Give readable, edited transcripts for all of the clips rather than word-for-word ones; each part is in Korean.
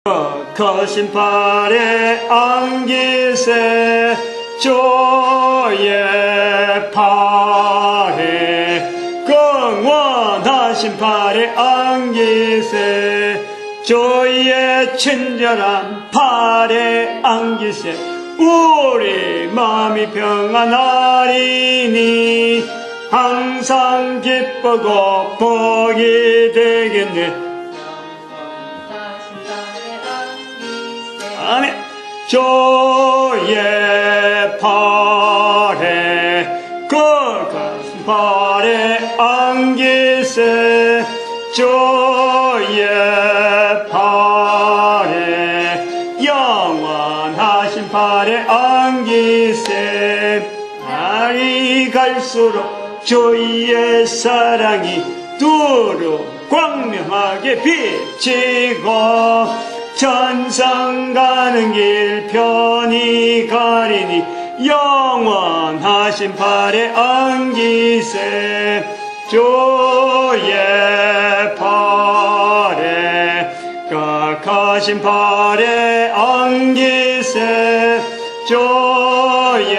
거신 팔에 안기세 조의 팔에 긍원하신 팔에 안기세 조의 친절한 팔에 안기세 우리 마음이 평안하리니 항상 기쁘고 복이 되겠네. 아멘. 조의 팔에 거친 팔에 안기세 조의 팔에 영원하신 팔에 안기세 날이 갈수록 조의 사랑이 두루 광명하게 비치고 천상 가는 길 편히 가리니 영원하신 팔에 안기세 조의 팔에 각하신 팔에 안기세 조의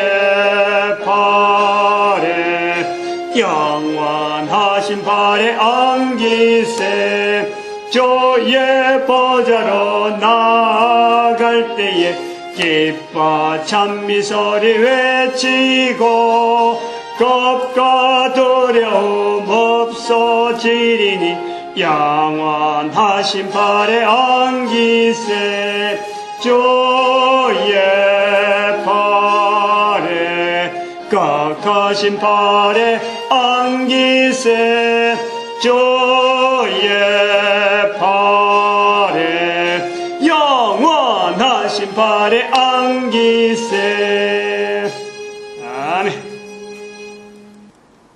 팔에 영원하신 팔에 안기세 조의 보좌로 나아갈 때에 기뻐 찬미소리 외치고 겁과 두려움 없어지리니 영원하신 팔에 안기세 조의 팔에 각하신 팔에 안기세 조의 팔에 영원하신 팔에 안기세. 아멘.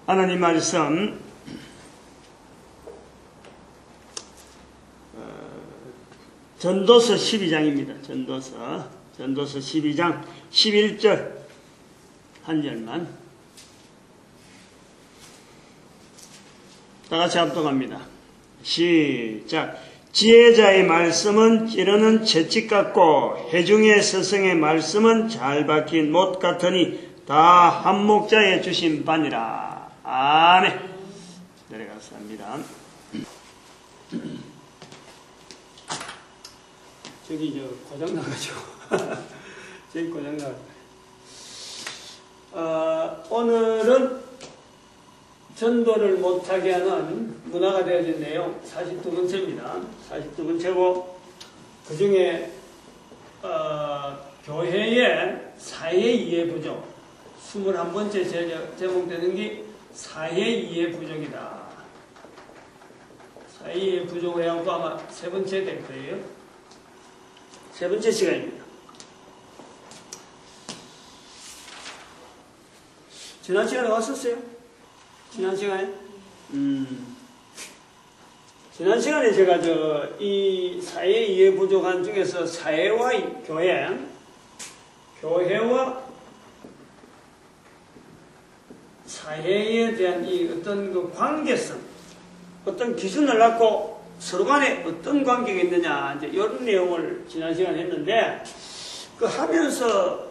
하나님 말씀 전도서 12장입니다. 전도서 12장 11절 한 절만 다 같이 합독합니다. 시작. 지혜자의 말씀은 찌르는 채찍 같고 회중의 스승의 말씀은 잘 박힌 못 같으니 다 한 목자에 주신 바니라. 아멘. 내려가서 합니다. 저기 고장 나가지고 저기 고장 나. 오늘은 전도를 못하게 하는 문화가 되어진 내용 42번째입니다. 42번째고 그 중에 교회의 사회 이해 부족 21번째 제목되는 게 사회 이해 부족이다. 사회 이해 부족을 해갖고 아마 세 번째 될 거예요. 세 번째 시간입니다. 지난 시간에 왔었어요? 지난 시간에? 지난 시간에 제가 이 사회 이해 부족한 중에서 사회와 교회와 사회에 대한 이 어떤 그 관계성, 어떤 기준을 갖고 서로 간에 어떤 관계가 있느냐, 이제 이런 내용을 지난 시간에 했는데, 그 하면서,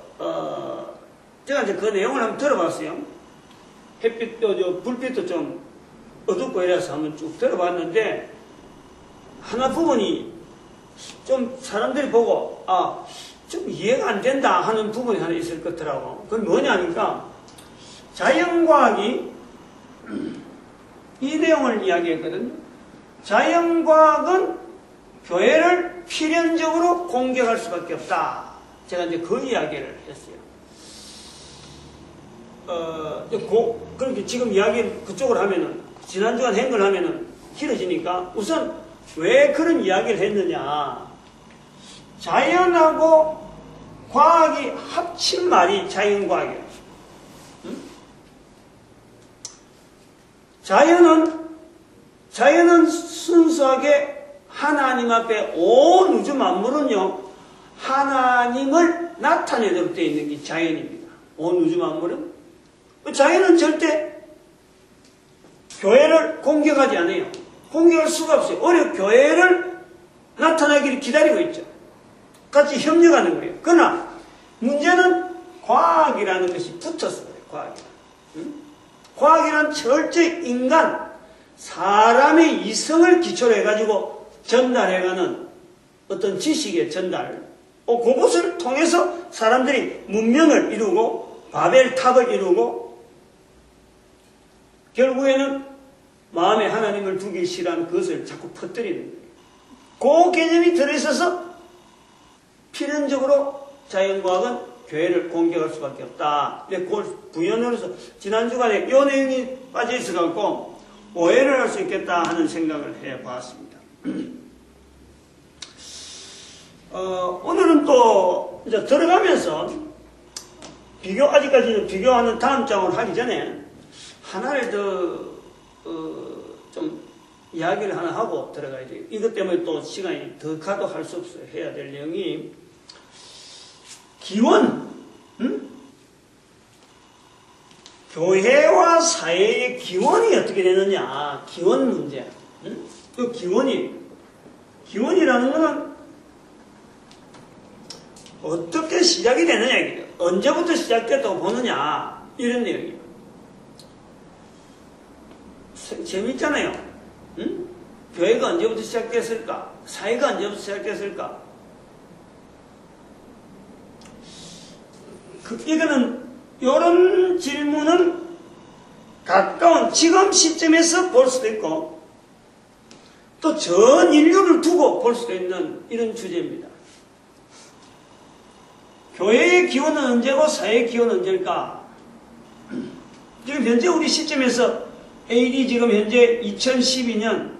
제가 이제 그 내용을 한번 들어봤어요. 햇빛도, 불빛도 좀 어둡고 이래서 한번 쭉 들어봤는데, 하나 부분이 좀 사람들이 보고, 좀 이해가 안 된다 하는 부분이 하나 있을 것 같더라고. 그건 뭐냐 하니까, 자연과학이 이 내용을 이야기했거든요. 자연과학은 교회를 필연적으로 공격할 수밖에 없다. 제가 이제 그 이야기를 했어요. 그렇게 지금 이야기를 그쪽으로 하면은, 지난주간 한 걸 하면은 길어지니까 우선 왜 그런 이야기를 했느냐. 자연하고 과학이 합친 말이 자연과학이에요. 자연은 순수하게 하나님 앞에 온 우주 만물은요, 하나님을 나타내도록 되어 있는 게 자연입니다. 온 우주 만물은. 자연은 절대 교회를 공격하지 않아요. 공격할 수가 없어요. 오히려 교회를 나타나기를 기다리고 있죠. 같이 협력하는 거예요. 그러나 문제는 과학이라는 것이 붙었어요. 과학이란. 과학이란 철저히 인간, 사람의 이성을 기초로 해가지고 전달해가는 어떤 지식의 전달, 그것을 통해서 사람들이 문명을 이루고 바벨탑을 이루고 결국에는 마음에 하나님을 두기 싫어하는 그것을 자꾸 퍼뜨리는 거예요. 그 개념이 들어있어서 필연적으로 자연과학은 교회를 공격할 수밖에 없다. 근데 그걸 부연으로서 지난 주간에 이 내용이 빠져 있어갖고 오해를 할 수 있겠다 하는 생각을 해봤습니다. 오늘은 또 이제 들어가면서 아직까지 비교하는 다음 장을 하기 전에 하나를 더 좀 이야기를 하나 하고 들어가야 돼요. 이것 때문에 또 시간이 더 가도 할 수 없어요. 해야 될 내용이 기원, 교회와 사회의 기원이 어떻게 되느냐, 기원 문제. 그 기원이라는 것은 어떻게 시작이 되느냐, 이게. 언제부터 시작됐다고 보느냐, 이런 내용이에요. 재밌잖아요. 교회가 언제부터 시작됐을까? 사회가 언제부터 시작됐을까? 이거는, 이런 질문은 가까운 지금 시점에서 볼 수도 있고, 또 전 인류를 두고 볼 수도 있는 이런 주제입니다. 교회의 기원은 언제고 사회의 기원은 언제일까? 지금 현재 우리 시점에서 AD 지금 현재 2012년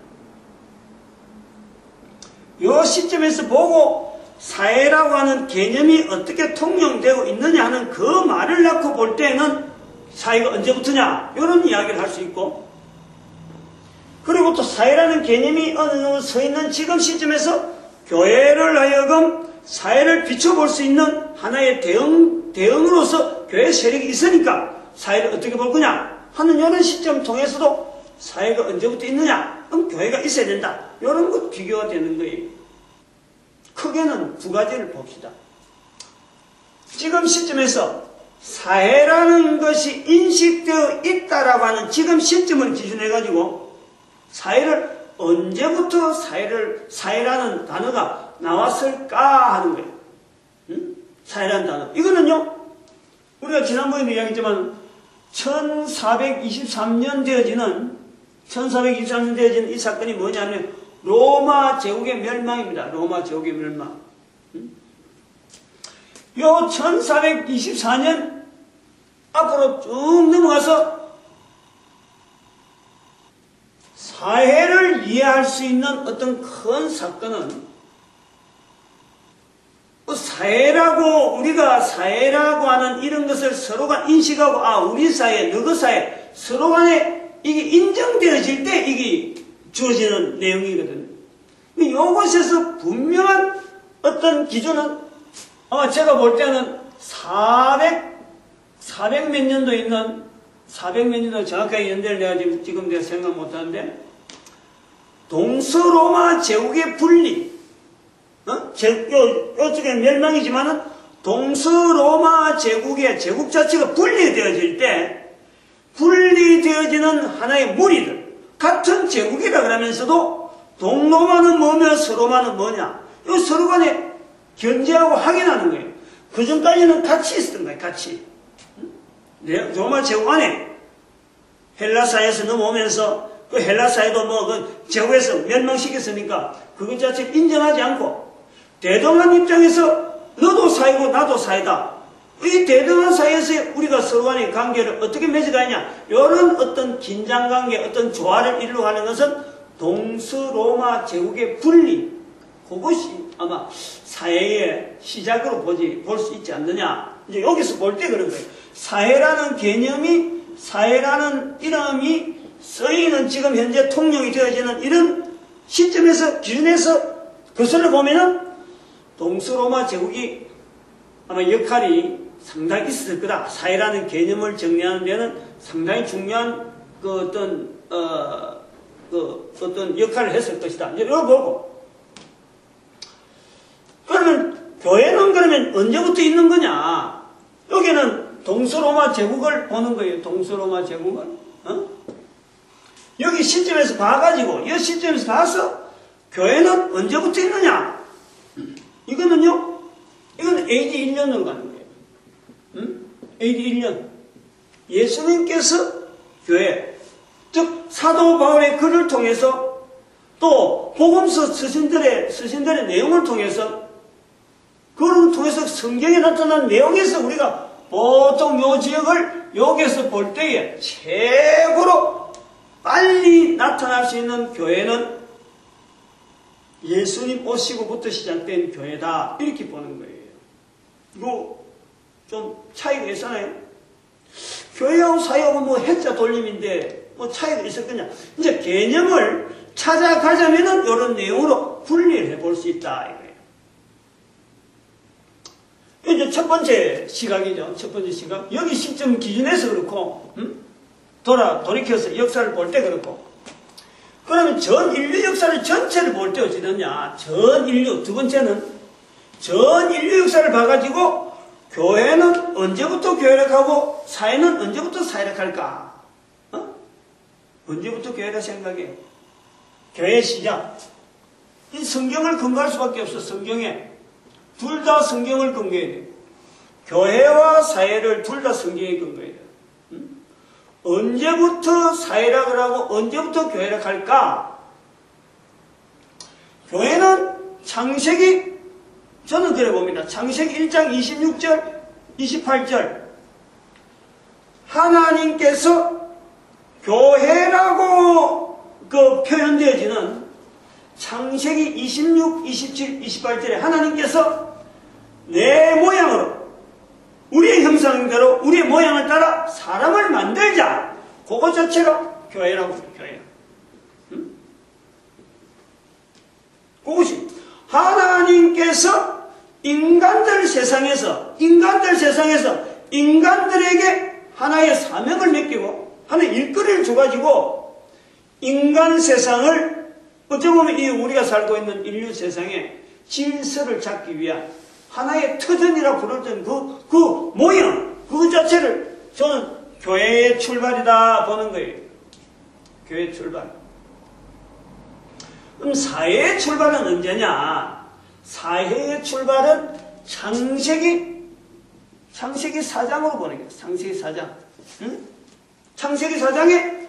이 시점에서 보고 사회라고 하는 개념이 어떻게 통용되고 있느냐 하는 그 말을 낳고 볼 때는 사회가 언제부터냐 이런 이야기를 할 수 있고, 그리고 또 사회라는 개념이 어느 정도 서 있는 지금 시점에서 교회를 하여금 사회를 비춰볼 수 있는 하나의 대응으로서 교회 세력이 있으니까 사회를 어떻게 볼 거냐 하는 이런 시점 통해서도 사회가 언제부터 있느냐, 그럼 교회가 있어야 된다, 이런 것 비교가 되는 거예요. 크게는 두 가지를 봅시다. 지금 시점에서 사회라는 것이 인식되어 있다라고 하는 지금 시점을 기준해가지고 사회를 언제부터 사회라는 단어가 나왔을까 하는 거예요. 사회라는 단어. 이거는요, 우리가 지난번에도 이야기했지만 1423년 되어지는 이 사건이 뭐냐면 로마 제국의 멸망입니다. 로마 제국의 멸망. 요 1424년 앞으로 쭉 넘어가서 사회를 이해할 수 있는 어떤 큰 사건은 우리가 사회라고 하는 이런 것을 서로가 인식하고, 우리 사회, 너그 사회, 서로 간에 이게 인정되어질 때 이게 주어지는 내용이거든요. 이것에서 분명한 어떤 기준은 아마 제가 볼 때는 400 몇 년도 있는, 400 몇 년도 정확하게 연대를 내가 지금 내가 생각 못 하는데, 동서로마 제국의 분리, 요쪽에 멸망이지만은 동서로마 제국의 제국 자체가 분리되어질 때, 분리되어지는 하나의 무리들, 같은 제국이라 그러면서도 동로마는 뭐며 서로마는 뭐냐, 이 서로 간에 견제하고 확인하는 거예요. 그 전까지는 같이 있었던 거예요, 같이. 로마 제국 안에 헬라사에서 넘어오면서 그 헬라사에도 그 제국에서 멸망시켰으니까 그것 자체를 인정하지 않고, 대등한 입장에서 너도 사회고 나도 사회다, 이 대등한 사회에서 우리가 서로 간의 관계를 어떻게 맺어가느냐, 이런 어떤 긴장관계, 어떤 조화를 이루려고 하는 것은 동서로마 제국의 분리, 그것이 아마 사회의 시작으로 볼 수 있지 않느냐. 이제 여기서 볼 때 그런 거예요. 사회라는 개념이, 사회라는 이름이 쓰이는 지금 현재 통용이 되어지는 이런 시점에서 기준에서 그것을 보면은 동서로마 제국이 아마 역할이 상당히 있었을 거다. 사회라는 개념을 정리하는 데는 상당히 중요한 어떤 역할을 했을 것이다. 이제 이거 보고, 교회는 그러면 언제부터 있는 거냐? 여기는 동서로마 제국을 보는 거예요. 동서로마 제국을. 여기 시점에서 봐가지고 이 시점에서 봐서 교회는 언제부터 있느냐? 이거는 AD 1년으로 가는 거예요. AD 1년. 예수님께서 교회, 즉 사도 바울의 글을 통해서 또 복음서 서신들의 내용을 통해서 그걸 통해서 성경에 나타난 내용에서 우리가 보통 요 지역을 여기에서 볼 때에 최고로 빨리 나타날 수 있는 교회는 예수님 오시고부터 시작된 교회다. 이렇게 보는 거예요. 이거 좀 차이가 있잖아요. 교회하고 사회하고 뭐 해자 돌림인데 뭐 차이가 있을 거냐. 이제 개념을 찾아가자면은 이런 내용으로 분리를 해볼 수 있다. 이거예요. 이제 첫 번째 시각이죠. 첫 번째 시각. 여기 시점 기준에서 그렇고, 돌이켜서 역사를 볼 때 그렇고. 그러면 전 인류 역사를 전체를 볼 때 어찌 되냐. 전 인류, 두 번째는 전 인류 역사를 봐가지고 교회는 언제부터 교회력하고 사회는 언제부터 사회력할까? 언제부터 교회라 생각해? 교회의 시작. 이 성경을 근거할 수밖에 없어. 성경에. 둘 다 성경을 근거해야 돼. 교회와 사회를 둘 다 성경에 근거해야 돼. 언제부터 사회락을 하고 언제부터 교회락 할까? 교회는 창세기, 저는 그래 봅니다. 창세기 1장 26절, 28절. 하나님께서 교회라고 표현되어지는 창세기 26, 27, 28절에 하나님께서 내 모양으로 우리의 형상대로 우리의 모양을 따라 사람을 만들자. 그거 자체가 교회라고 해요. 교회. 그것이 하나님께서 인간들 세상에서 인간들에게 하나의 사명을 맡기고 하나의 일거리를 줘가지고 인간 세상을 어찌 보면 이 우리가 살고 있는 인류 세상에 질서를 찾기 위한 하나의 터전이라 부르던 그 모형, 그 자체를 저는 교회의 출발이다 보는 거예요. 교회의 출발. 그럼 사회의 출발은 언제냐? 사회의 출발은 창세기 4장으로 보는 거예요. 창세기 4장. 창세기 4장에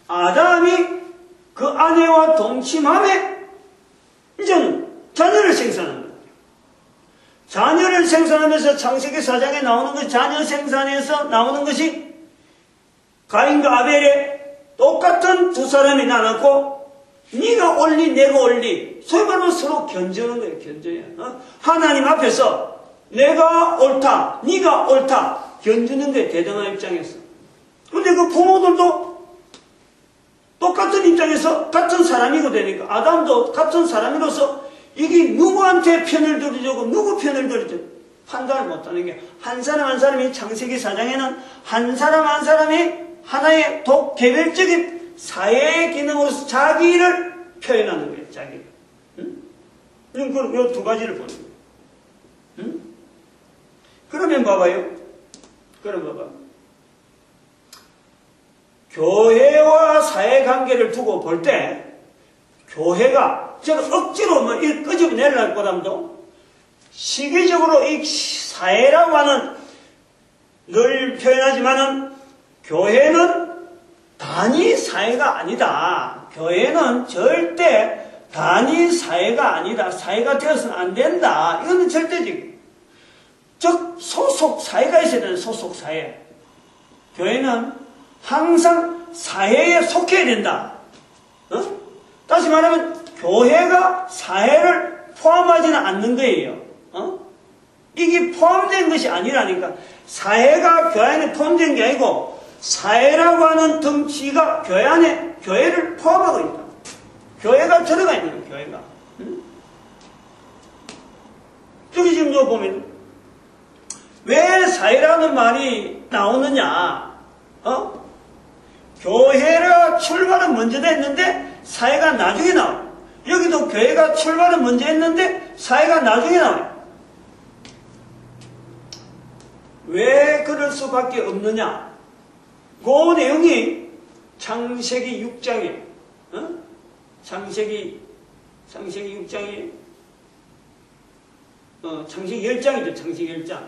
아담이 그 아내와 동침함에 이제는 자녀를 생산합니다. 자녀를 생산하면서 창세기 4장에 나오는 것, 자녀 생산에서 나오는 것이 가인과 아벨의 똑같은 두 사람이 나눴고 네가 옳니 내가 옳니 소위 말하면 서로 견주는 거예요. 견줘요. 하나님 앞에서 내가 옳다 네가 옳다 견주는 거예요. 대등한 입장에서. 그런데 그 부모들도 똑같은 입장에서 같은 사람이고 되니까 아담도 같은 사람으로서 이게 누구한테 편을 들어주고 누구 편을 들어주고 판단을 못하는 게 한 사람 한 사람이 창세기 4장에는 한 사람 한 사람이 하나의 개별적인 사회의 기능으로서 자기를 표현하는 거예요. 자기가. 그럼 이 두 가지를 보는 거예요. 그러면 봐봐요. 교회와 사회관계를 두고 볼 때 교회가 제가 억지로 끄집어내려고 보다도 시기적으로 이 사회라고 하는 늘 표현하지만은 교회는 단위 사회가 아니다. 교회는 절대 단위 사회가 아니다. 사회가 되어서는 안 된다. 이거는 절대적. 즉 소속 사회가 있어야 되는 소속 사회. 교회는 항상 사회에 속해야 된다. 다시 말하면 교회가 사회를 포함하지는 않는 거예요. 이게 포함된 것이 아니라니까. 사회가 교회 안에 포함된 게 아니고 사회라고 하는 덩치가 교회 안에 교회를 포함하고 있다. 교회가 들어가 있는 거예요. 교회가. 저기 지금 저 보면 왜 사회라는 말이 나오느냐? 교회가 출발은 먼저 됐는데 사회가 나중에 나와요. 여기도 교회가 출발은 먼저 했는데 사회가 나중에 나와요. 왜 그럴 수밖에 없느냐? 그 내용이 창세기 6장에, 창세기 6장에, 창세기 10장이죠. 창세기 10장.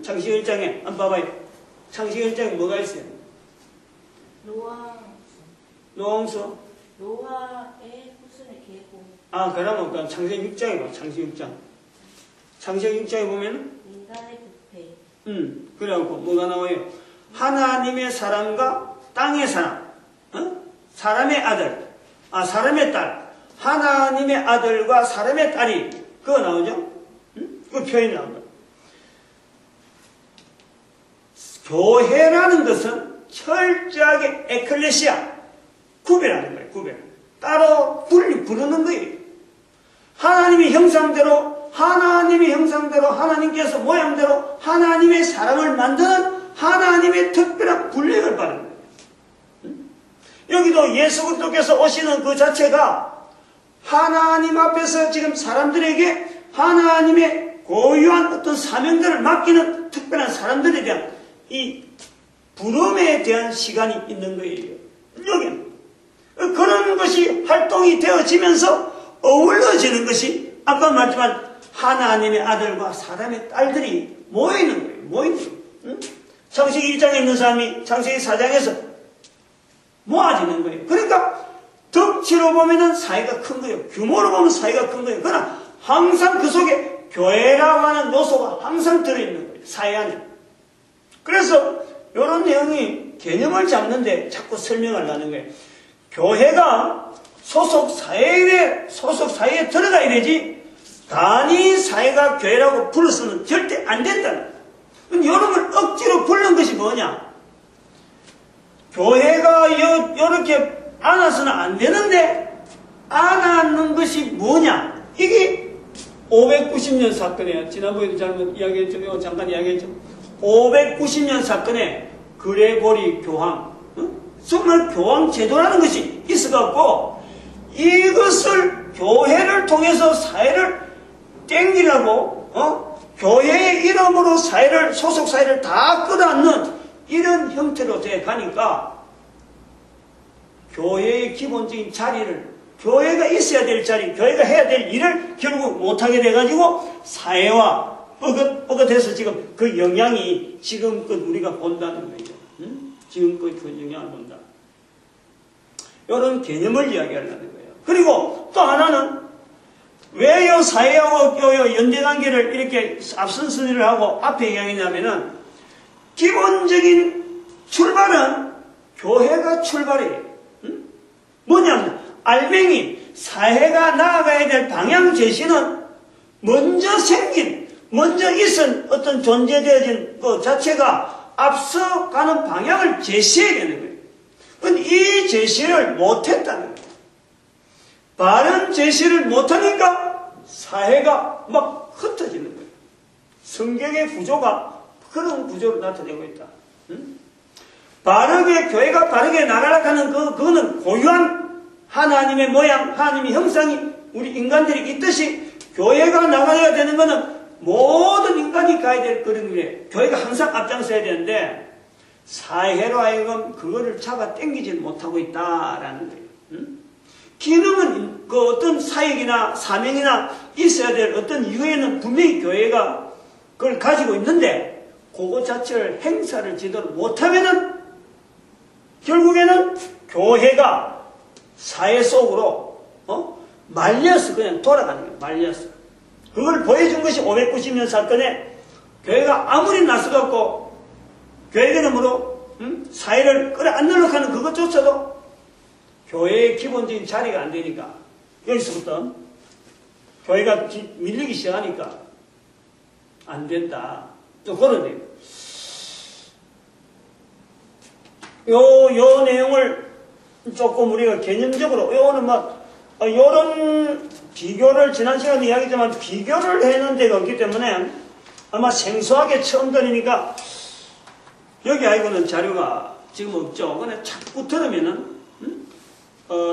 창세기 10장에, 한번 봐봐요. 창세기 10장에 뭐가 있어요? 노홍수. 노아의 후손의 계보. 아, 그러면 창세기 6장에 봐. 창세기 6장. 창세기 6장에 보면은 인간의 부패. 그래갖고 뭐가 나와요? 하나님의 사람과 땅의 사람, 사람의 아들, 사람의 딸, 하나님의 아들과 사람의 딸이 그거 나오죠? 그 표현이 나온 거예요. 교회라는 것은 철저하게 에클레시아, 구별하는 거예요. 구별. 따로 부르는 거예요. 하나님의 형상대로 하나님께서 모양대로 하나님의 사람을 만드는 하나님의 특별한 분력을 받는 거예요. 여기도 예수 그리스도께서 오시는 그 자체가 하나님 앞에서 지금 사람들에게 하나님의 고유한 어떤 사명들을 맡기는 특별한 사람들에 대한 이 부름에 대한 시간이 있는 거예요. 여기는. 그런 것이 활동이 되어지면서 어울러지는 것이 아까 말했지만 하나님의 아들과 사람의 딸들이 모이는 거예요. 모이는 거예요. 창세기 1장에 있는 사람이 창세기 4장에서 모아지는 거예요. 그러니까 덕치로 보면은 사이가 큰 거예요. 규모로 보면 사이가 큰 거예요. 그러나 항상 그 속에 교회라고 하는 요소가 항상 들어있는 거예요. 사회 안에. 그래서 이런 내용이 개념을 잡는데 자꾸 설명을 하는 거예요. 교회가 소속 사회에 들어가야 되지 단위 사회가 교회라고 불러서는 절대 안 된다는 거예요. 여러분을 억지로 부른 것이 뭐냐? 교회가 이렇게 안아서는 안 되는데 안았는 것이 뭐냐? 이게 590년 사건이에요. 지난번에도 잘못 잠깐 이야기했죠. 590년 사건에 그레고리 교황, 정말 교황 제도라는 것이 있어갖고 이것을 교회를 통해서 사회를 땡기라고 교회의 이름으로 소속 사회를 다 끌어안는 이런 형태로 돼 가니까 교회의 기본적인 자리를 교회가 있어야 될 자리, 교회가 해야 될 일을 결국 못하게 돼가지고 사회와 뻐긋해서 지금 그 영향이 지금껏 우리가 본다는 거예요. 지금껏 그 영향을 본다. 이런 개념을 이야기하려는 거예요. 그리고 또 하나는 왜 이 사회하고 연대관계를 이렇게 앞선 순위를 하고 앞에 이야기냐면은 기본적인 출발은 교회가 출발이에요. 뭐냐면 알맹이 사회가 나아가야 될 방향 제시는 먼저 있은 어떤 존재되어진 그 자체가 앞서가는 방향을 제시해야 되는 거예요. 근데 이 제시를 못했다는 거예요. 바른 제시를 못하니까 사회가 막 흩어지는 거예요. 성경의 구조가 그런 구조로 나타내고 있다. 교회가 바르게 나가라 하는 그거는 고유한 하나님의 모양, 하나님의 형상이 우리 인간들이 있듯이 교회가 나가야 되는 것은 모든 인간이 가야 될 그런 길에 교회가 항상 앞장서야 되는데 사회로 하여금 그거를 잡아 당기지 못하고 있다라는 거예요. 기능은 그 어떤 사역이나 사명이나 있어야 될 어떤 이유에는 분명히 교회가 그걸 가지고 있는데 그거 자체를 행사를 제대로 못하면은 결국에는 교회가 사회 속으로 말려서 그냥 돌아가는 거예요. 말려서. 그걸 보여준 것이 590년 사건에 교회가 아무리 나서갖고 교회 개념으로 사회를 끌어안으려고 하는 그것조차도 교회의 기본적인 자리가 안 되니까 여기서부터 교회가 밀리기 시작하니까 안 된다. 또 그런 내용. 요 내용을 조금 우리가 개념적으로 요거는 요런 비교를 지난 시간에 이야기했지만 비교를 해놓은 데가 없기 때문에 아마 생소하게 처음 들으니까 여기 아이고는 자료가 지금 없죠. 근데 자꾸 들으면은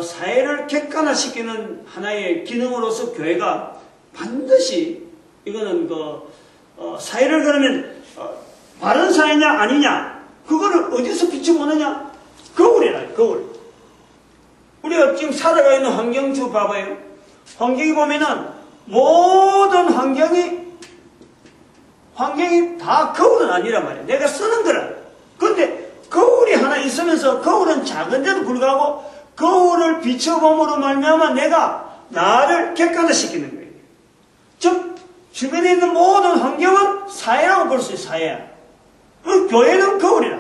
사회를 객관화시키는 하나의 기능으로서 교회가 반드시 이거는 사회를 그러면 바른 사회냐 아니냐 그거를 어디서 비춰보느냐? 거울이라. 거울. 우리가 지금 살아가 있는 환경 좀 봐봐요. 환경이 보면은 모든 환경이 다 거울은 아니란 말이야. 내가 쓰는 거라. 근데 거울이 하나 있으면서 거울은 작은데도 불구하고 거울을 비춰봄으로 말미암아 내가 나를 객관화시키는 거예요. 즉 주변에 있는 모든 환경은 사회라고 볼 수 있어요. 사회야. 교회는 거울이라.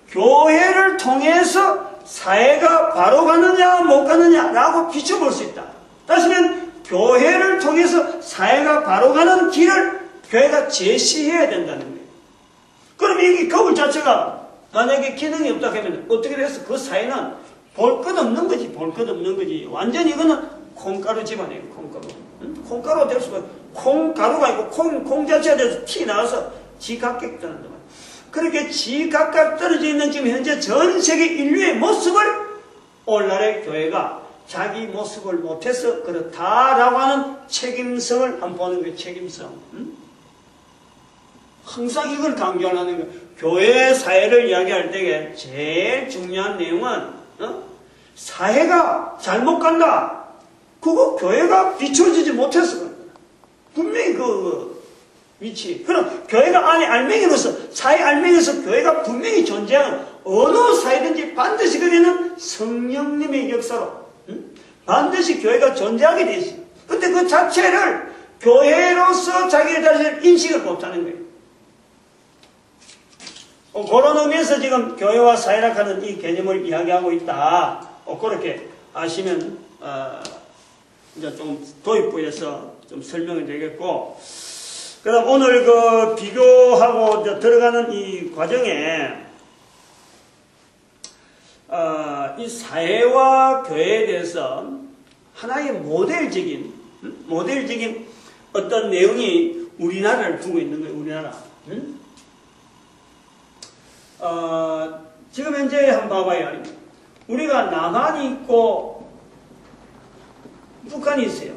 교회를 통해서 사회가 바로 가느냐 못 가느냐라고 비춰볼 수 있다. 따지면 교회를 통해서 사회가 바로 가는 길을 교회가 제시해야 된다는 거예요. 그럼 이 거울 자체가 만약에 기능이 없다 하면 어떻게 돼서 그 사회는 볼 것 없는 거지. 볼 것 없는 거지. 완전히 이거는 콩가루 집안이에요. 콩가루. 콩가루가 될 수가 콩가루가 있고 콩 자체가 돼서 티 나와서 지각각 떨어진단 말이에요. 그렇게 지각각 떨어져 있는 지금 현재 전 세계 인류의 모습을 오늘날의 교회가 자기 모습을 못해서 그렇다라고 하는 책임성을 한번 보는 거예요. 책임성. 항상 이걸 강조하는 거예요. 교회 사회를 이야기할 때에 제일 중요한 내용은 사회가 잘못 간다. 그거 교회가 비춰지지 못해서 그런 거야. 분명히 그 위치. 그럼 교회가 안에 알맹이로서 사회 알맹이로서 교회가 분명히 존재하는 어느 사회든지 반드시 거기는 성령님의 역사로 반드시 교회가 존재하게 되어 있어요. 근데 그 자체를 교회로서 자기 자신을 인식을 못하는 거예요. 그런 의미에서 지금 교회와 사회라 하는 이 개념을 이야기하고 있다. 그렇게 아시면 이제 좀 도입부에서 좀 설명이 되겠고, 그다음 오늘 그 비교하고 들어가는 이 과정에 이 사회와 교회에 대해서 하나의 모델적인 어떤 내용이 우리나라를 두고 있는 거예요. 우리나라. 지금 현재 한번 봐봐요. 우리가 남한이 있고 북한이 있어요.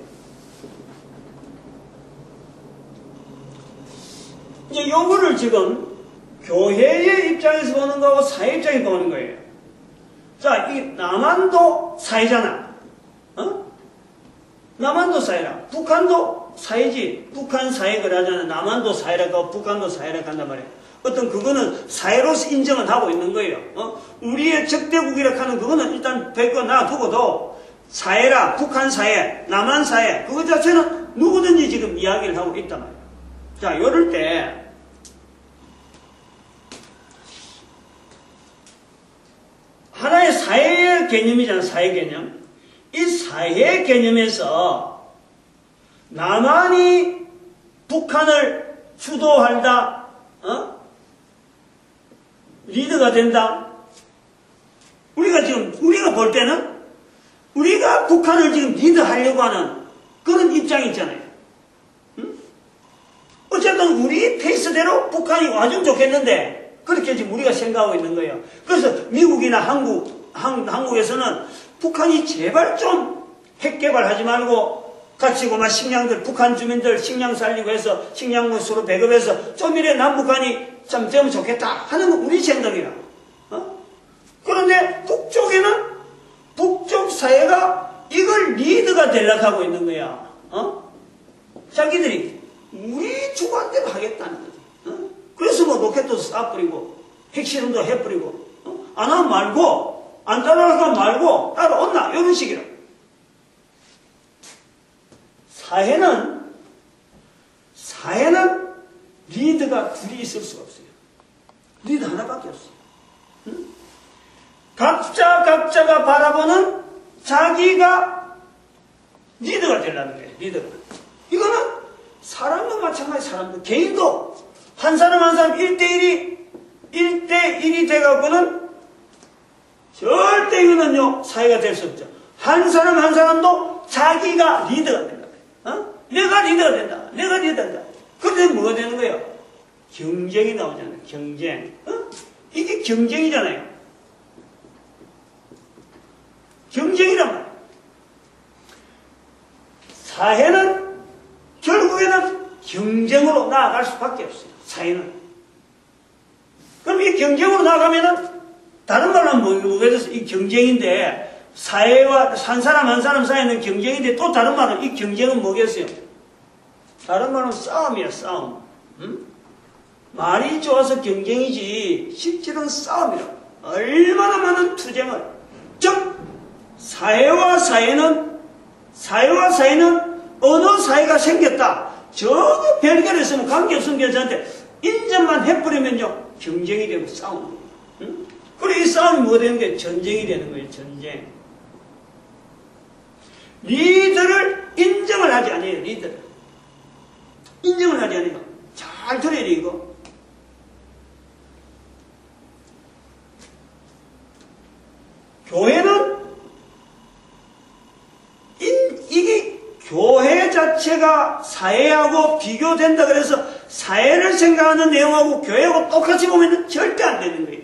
이제 요거를 지금 교회의 입장에서 보는 거하고 사회 입장에서 보는 거예요. 자, 이 남한도 사회잖아. 남한도 사회라. 북한도 사회지. 북한 사회 그러잖아. 남한도 사회라고 하고 북한도 사회라고 한단 말이에요. 어떤 그거는 사회로서 인정은 하고 있는 거예요. 우리의 적대국이라고 하는 그거는 일단 백거 놔두고도 사회라, 북한 사회, 남한 사회, 그거 자체는 누구든지 지금 이야기를 하고 있단 말이에요. 자, 이럴 때 하나의 사회의 개념이잖아. 사회 개념. 이 사회 개념에서 남한이 북한을 주도한다, 리더가 된다. 우리가 볼 때는 우리가 북한을 지금 리드하려고 하는 그런 입장이 있잖아요. 어쨌든 우리 페이스대로 북한이 와주면 좋겠는데 그렇게 지금 우리가 생각하고 있는 거예요. 그래서 미국이나 한국에서는 북한이 제발 좀 핵 개발하지 말고 같이 고만 식량들, 북한 주민들 식량 살리고 해서 식량을 서로 배급해서 좀 이래 남북한이 참 되면 좋겠다 하는 건 우리 생각이라. 그런데 북쪽 사회가 이걸 리드가 되려고 하고 있는 거야. 자기들이 우리 주관대로 하겠다는 거지. 그래서 뭐 로켓도 쏴버리고 핵실험도 해버리고 안 하면 말고 안 따라가면 말고 따라온나 이런 식이라. 사회는 리드가 둘이 있을 수가 없어요. 리드 하나밖에 없어요. 각자가 바라보는 자기가 리더가 되려는 거예요. 리더가. 이거는 사람도 마찬가지. 사람도 개인도 한 사람 1대1이 돼갖고는 절대 이거는요 사회가 될 수 없죠. 한 사람도 자기가 리더가 된다. 내가 리더가 된다. 내가 리더가 된다. 그런데 뭐가 되는 거예요? 경쟁이 나오잖아요. 경쟁. 이게 경쟁이잖아요. 경쟁이란 말이에요. 사회는 결국에는 경쟁으로 나아갈 수밖에 없어요. 사회는. 그럼 이 경쟁으로 나아가면은 다른 말로 뭐가 돼서 이 경쟁인데 사회와 한 사람 한 사람 사이는 경쟁인데 또 다른 말은 이 경쟁은 뭐겠어요? 다른 말은 싸움이야, 싸움. 응? 말이 좋아서 경쟁이지 실제로는 싸움이야. 얼마나 많은 투쟁을. 즉 사회와 사회는 어느 사회가 생겼다. 전혀 별개로 있으면 관계없으면 괜찮은데 인정만 해버리면요 경쟁이 되고 싸우는 거예요. 응? 그리고 이 싸움이 뭐 되는 게 전쟁이 되는 거예요. 전쟁. 리더를 인정을 하지 않아요. 리더를 인정을 하지 않아요. 잘 들어야 돼 이거. 교회는 이게 교회 자체가 사회하고 비교된다 그래서 사회를 생각하는 내용하고 교회하고 똑같이 보면 절대 안 되는 거예요.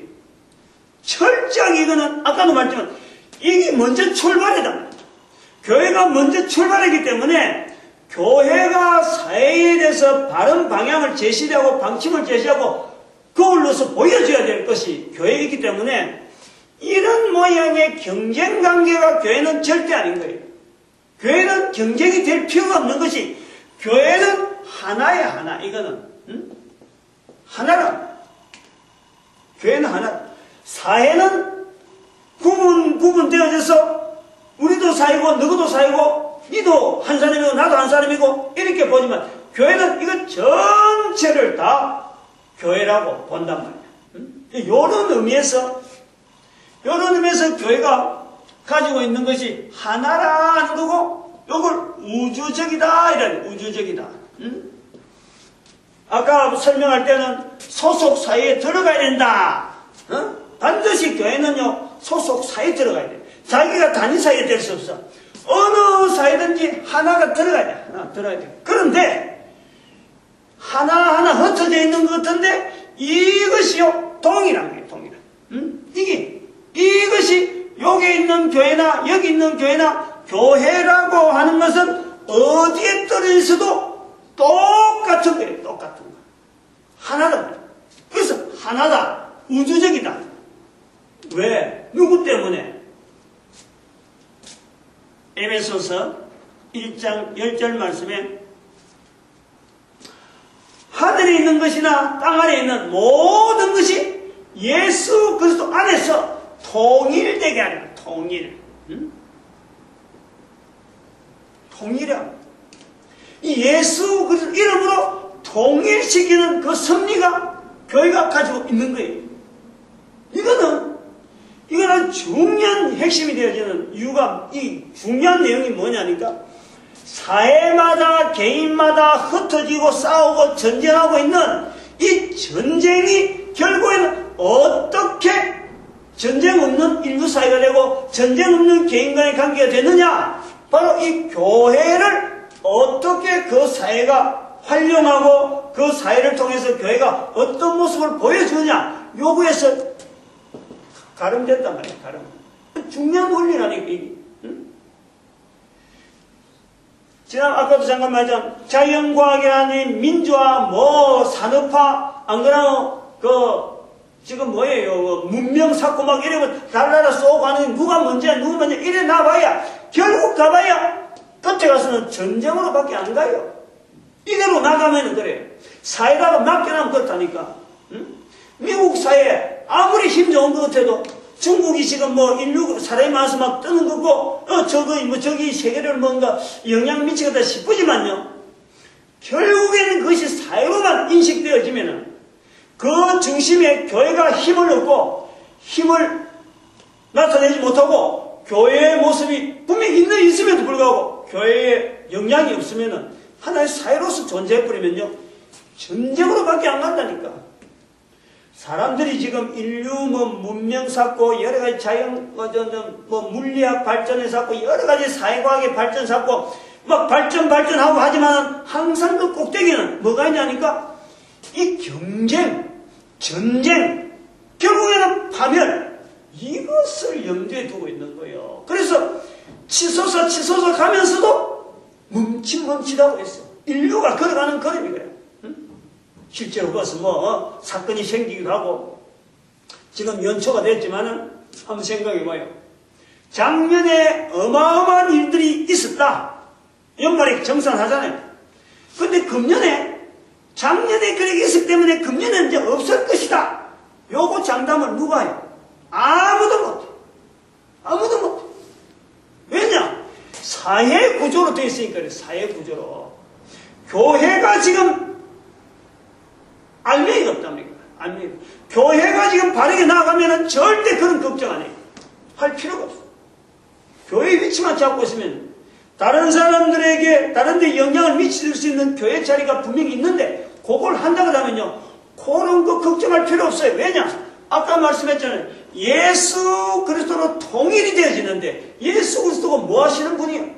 철저하게 이거는 아까도 말했지만 이게 먼저 출발이다. 교회가 먼저 출발이기 때문에 교회가 사회에 대해서 바른 방향을 제시하고 방침을 제시하고 그걸로서 보여줘야 될 것이 교회이기 때문에 이런 모양의 경쟁 관계가 교회는 절대 아닌 거예요. 교회는 경쟁이 될 필요가 없는 것이 교회는 하나야 하나. 이거는 하나라. 교회는 하나. 사회는 구분되어져서 우리도 사이고 너희도 사이고 니도 한 사람이고 나도 한 사람이고 이렇게 보지만 교회는 이거 전체를 다 교회라고 본단 말이야. 이런 의미에서 교회가 가지고 있는 것이 하나라는 거고 이걸 우주적이다 이런 우주적이다. 아까 설명할 때는 소속 사회에 들어가야 된다. 반드시 교회는요 소속 사회에 들어가야 돼. 자기가 단위 사회에 될 수 없어. 어느 사회든지 하나가 들어가야 돼. 하나 들어가야 돼. 그런데 하나하나 흩어져 있는 것 같은데 이것이요 동일한 거예요. 동일한. 이것이 여기 있는 교회나 여기 있는 교회나 교회라고 하는 것은 어디에 떨어져 있어도 똑같은 거예요. 똑같은 거. 하나다. 그래서 하나다. 우주적이다. 왜? 누구 때문에? 에베소서 1장 10절 말씀에 하늘에 있는 것이나 땅 아래에 있는 모든 것이 예수 그리스도 안에서 통일되게 하라. 통일. 통일이야. 이 예수 그리스도 이름으로 통일시키는 그 섭리가 교회가 가지고 있는 거예요. 이거는 중요한 핵심이 되어지는 이유가 이 중요한 내용이 뭐냐니까 사회마다 개인마다 흩어지고 싸우고 전쟁하고 있는 이 전쟁이 결국에는 어떻게 전쟁 없는 인류 사회가 되고 전쟁 없는 개인 간의 관계가 되느냐 바로 이 교회를 어떻게 그 사회가 활용하고 그 사회를 통해서 교회가 어떤 모습을 보여주느냐 요구에서 가름됐단 말이에요. 가름. 중요한 원리라니까 이게. 지난 아까도 잠깐 말했잖아. 자연과학이라니 민주화 뭐 산업화 안 그러면 지금 뭐예요? 문명 쌓고 막 이러면 달나라 쏘고 하는 누가 먼저야 누가 먼저 이래 나봐야 결국 가봐야 끝에 가서는 전쟁으로밖에 안 가요. 이대로 나가면은 그래. 사회가 맡겨놓으면 그렇다니까. 미국 사회 아무리 힘 좋은 것 같아도 중국이 지금 뭐 인류 사람이 많아서 막 뜨는 거고 저기 세계를 뭔가 영향 미치겠다 싶으지만요. 결국에는 그것이 사회로만 인식되어지면은 그 중심에 교회가 힘을 얻고 힘을 나타내지 못하고 교회의 모습이 분명히 있음에도 불구하고 교회에 영향이 없으면은 하나의 사회로서 존재해버리면요. 전쟁으로밖에 안 간다니까. 사람들이 지금 인류 문명 쌓고 여러 가지 자연 물리학 발전에 쌓고 여러 가지 사회과학의 발전 쌓고 막 발전하고 하지만 항상 그 꼭대기는 뭐가 있냐니까 이 경쟁, 전쟁, 결국에는 파멸 이것을 염두에 두고 있는 거예요. 그래서 치솟아 가면서도 멈칫하고 있어. 인류가 걸어가는 걸음이에요. 실제로 그것은 뭐 사건이 생기기도 하고 지금 연초가 됐지만은 한번 생각해봐요. 작년에 어마어마한 일들이 있었다. 연말에 정산하잖아요. 근데 금년에 작년에 그렇게 있었기 때문에 금년에는 이제 없을 것이다. 요거 장담을 누가 해요? 아무도 못해. 아무도 못해. 왜냐? 사회 구조로 되어 있으니까 그래. 사회 구조로. 교회가 지금 알맹이가 없답니까? 알맹이가. 교회가 지금 바르게 나아가면 절대 그런 걱정 안 해요. 할 필요가 없어. 교회 위치만 잡고 있으면 다른 사람들에게 다른 데 영향을 미칠 수 있는 교회 자리가 분명히 있는데 그걸 한다고 하면요. 그런 거 걱정할 필요 없어요. 왜냐? 아까 말씀했잖아요. 예수 그리스도로 통일이 되어지는데 예수 그리스도가 뭐 하시는 분이에요?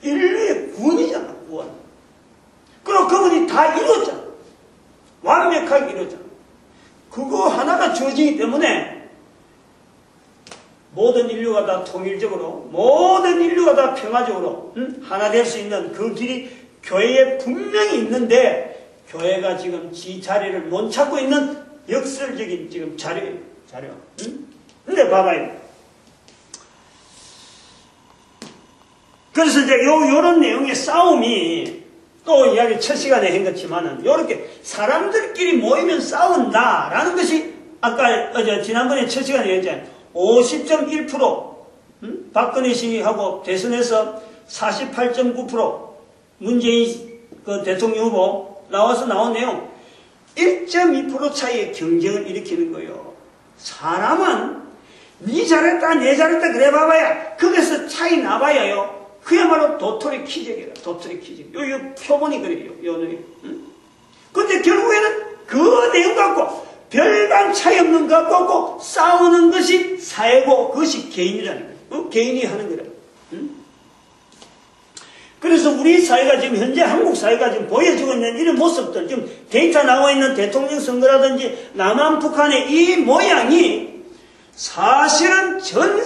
인류의 구원이잖아. 구원. 그리고 그분이 다 이루었잖아. 완벽하게 이루었잖아. 그거 하나가 주어지기 때문에 모든 인류가 다 통일적으로 모든 인류가 다 평화적으로 하나 될 수 있는 그 길이 교회에 분명히 있는데 교회가 지금 지 자리를 못 찾고 있는 역설적인 지금 자료. 근데 봐봐요. 그래서 이제 요런 내용의 싸움이 또 이야기 첫 시간에 한 것지만은 요렇게 사람들끼리 모이면 싸운다라는 것이 아까 지난번에 첫 시간에 했잖아요. 50.1% 박근혜 씨하고 대선에서 48.9% 문재인 그 대통령 후보 나와서 나온 내용 1.2% 차이의 경쟁을 일으키는 거예요. 사람은 니 잘했다 내 잘했다 그래 봐봐야 거기서 차이 나봐야요. 그야말로 도토리 키재기다. 도토리 키재기. 요 표본이 그래요. 요 내용. 근데 결국에는 그 내용 갖고 별반 차이 없는 것 갖고 싸우는 것이 사회고 그것이 개인이라는 거예요. 개인이 하는 거라. 그래서 우리 사회가 지금 현재 한국 사회가 지금 보여주고 있는 이런 모습들, 지금 데이터 나와 있는 대통령 선거라든지 남한 북한의 이 모양이 사실은 전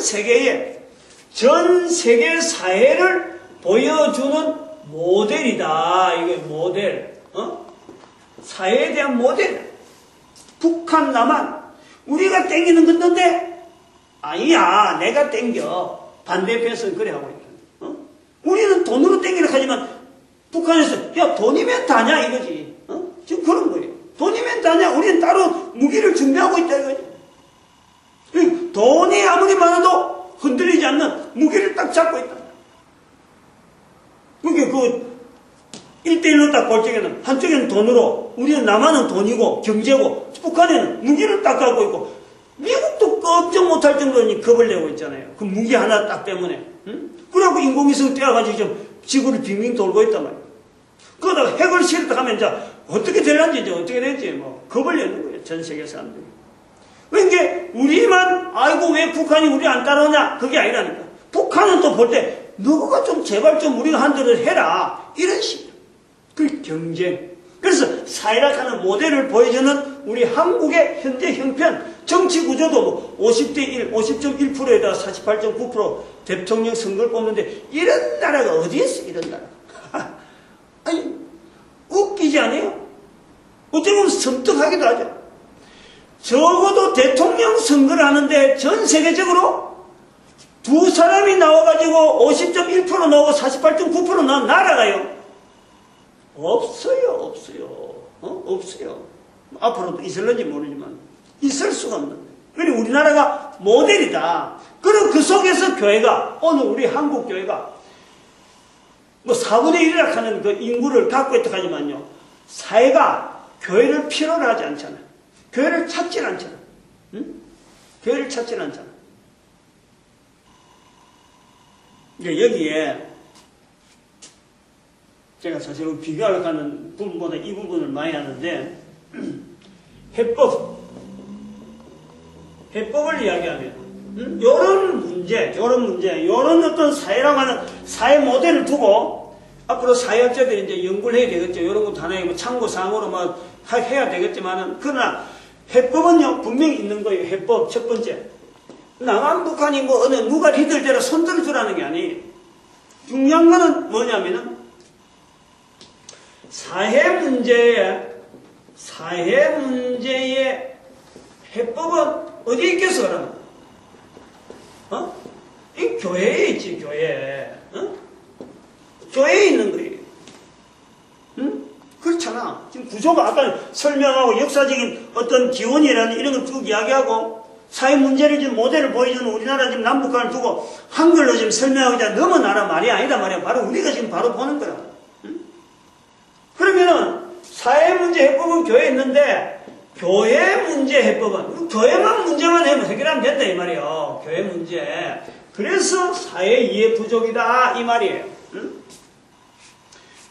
세계 사회를 보여주는 모델이다. 이게 모델. 사회에 대한 모델. 북한, 남한. 우리가 땡기는 건데, 아니야. 내가 땡겨. 반대편에서는 그래 하고 있다. 우리는 돈으로 땡기려고 하지만, 북한에서, 야, 돈이면 다냐, 이거지. 지금 그런 거예요. 돈이면 다냐. 우리는 따로 무기를 준비하고 있다, 이거지. 돈이 아무리 많아도 흔들리지 않는 무기를 딱 잡고 있다. 그게 그 1대1로 딱 볼 적에는 한쪽에는 돈으로 우리는 남한은 돈이고 경제고 북한에는 무기를 딱 갖고 있고 미국도 꼼짝 못할 정도로 겁을 내고 있잖아요. 그 무기 하나 딱 때문에. 그래갖고 인공위성 떼어가지고 지금 지구를 빙빙 돌고 있단 말이에요. 그러다가 핵을 실었다 하면 이제 어떻게 될란지 이제 어떻게 될지 뭐 겁을 내는 거예요. 전 세계 사람들이. 그러니까 우리만 아이고 왜 북한이 우리 안 따라오냐 그게 아니라니까. 북한은 또 볼 때 너가 좀 제발 좀 우리가 한 대로 해라 이런 식이에요. 그 경쟁. 그래서 사회락하는 모델을 보여주는 우리 한국의 현재 형편 정치 구조도 뭐 50대 1, 50.1%에다가 48.9% 대통령 선거를 뽑는데 이런 나라가 어디에 있어 이런 나라. 아니 웃기지 않아요? 어떻게 보면 섬뜩하기도 하죠. 적어도 대통령 선거를 하는데 전 세계적으로 두 사람이 나와가지고 50.1% 나오고 48.9% 나온 나라가요. 없어요. 없어요. 앞으로도 있을는지 모르지만 있을 수가 없는데. 그리고 우리나라가 모델이다. 그리고 그 속에서 교회가 오늘 우리 한국 교회가 뭐 4분의 1이라 하는 그 인구를 갖고 있다 하지만요. 사회가 교회를 필요로 하지 않잖아요. 교회를 찾질 않잖아. 교회를 찾질 않잖아. 여기에 제가 사실 비교하려고 하는 부분보다 이 부분을 많이 하는데 해법을 이야기하면 요런 문제, 요런 어떤 사회라고 하는 사회 모델을 두고 앞으로 사회학자들이 이제 연구를 해야 되겠죠. 이런 것도 하나의 뭐 참고사항으로 막 해야 되겠지만은 그러나 해법은요 분명히 있는 거예요. 해법 첫 번째. 남한 북한이 뭐 어느 누가 리더대로 손들어 주라는 게 아니에요. 중요한 거는 뭐냐면은 사회 문제의 해법은 어디에 있겠어, 그러면? 이 교회에 있지, 교회에. 교회에 있는 거예요. 그렇잖아. 지금 구조가 아까 설명하고 역사적인 어떤 기원이라는 이런 걸 쭉 이야기하고 사회 문제를 지금 모델을 보여주는 우리나라 지금 남북한을 두고 한글로 지금 설명하자 너무 나라 말이 아니다 말이야. 바로 우리가 지금 바로 보는 거야. 그러면은 사회 문제 해법은 교회에 있는데 교회 문제 해법은 교회만 문제만 해결하면 된다 이 말이에요. 교회 문제. 그래서 사회 이해 부족이다 이 말이에요.